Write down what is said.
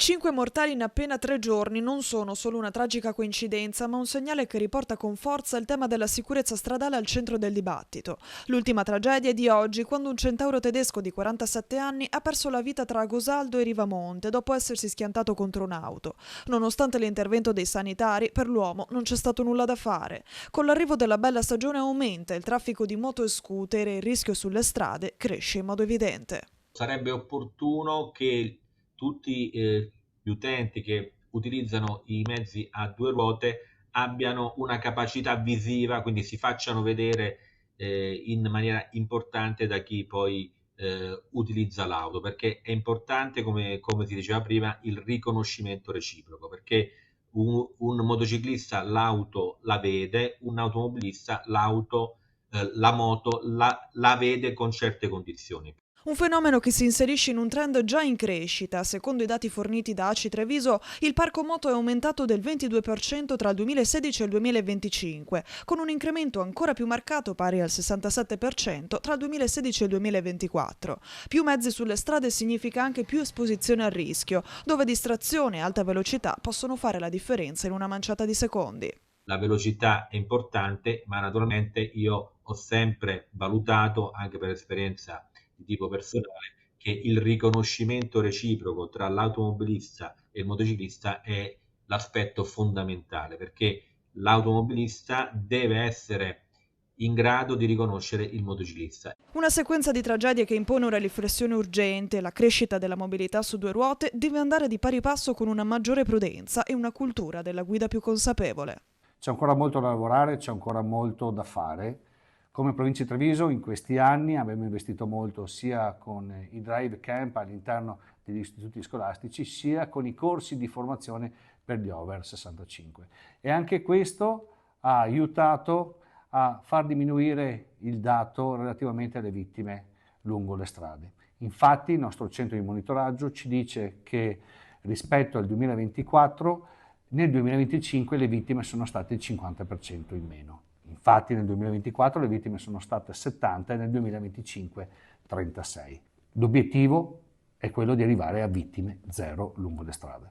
5 mortali in appena 3 giorni non sono solo una tragica coincidenza, ma un segnale che riporta con forza il tema della sicurezza stradale al centro del dibattito. L'ultima tragedia è di oggi, quando un centauro tedesco di 47 anni ha perso la vita tra Gosaldo e Rivamonte dopo essersi schiantato contro un'auto. Nonostante l'intervento dei sanitari, per l'uomo non c'è stato nulla da fare. Con l'arrivo della bella stagione aumenta il traffico di moto e scooter e il rischio sulle strade cresce in modo evidente. Sarebbe opportuno che tutti gli utenti che utilizzano i mezzi a due ruote abbiano una capacità visiva, quindi si facciano vedere in maniera importante da chi poi utilizza l'auto, perché è importante, come si diceva prima, il riconoscimento reciproco, perché un motociclista l'auto la vede, un automobilista la moto la vede con certe condizioni. Un fenomeno che si inserisce in un trend già in crescita. Secondo i dati forniti da ACI Treviso, il parco moto è aumentato del 22% tra il 2016 e il 2025, con un incremento ancora più marcato pari al 67% tra il 2016 e il 2024. Più mezzi sulle strade significa anche più esposizione al rischio, dove distrazione e alta velocità possono fare la differenza in una manciata di secondi. La velocità è importante, ma naturalmente io ho sempre valutato, anche per esperienza di tipo personale, che il riconoscimento reciproco tra l'automobilista e il motociclista è l'aspetto fondamentale, perché l'automobilista deve essere in grado di riconoscere il motociclista. Una sequenza di tragedie che impone una riflessione urgente. La crescita della mobilità su due ruote deve andare di pari passo con una maggiore prudenza e una cultura della guida più consapevole. C'è ancora molto da lavorare, c'è ancora molto da fare. Come provincia di Treviso in questi anni abbiamo investito molto sia con i drive camp all'interno degli istituti scolastici, sia con i corsi di formazione per gli over 65. E anche questo ha aiutato a far diminuire il dato relativamente alle vittime lungo le strade. Infatti il nostro centro di monitoraggio ci dice che rispetto al 2024 nel 2025 le vittime sono state il 50% in meno. Infatti nel 2024 le vittime sono state 70 e nel 2025 36. L'obiettivo è quello di arrivare a vittime zero lungo le strade.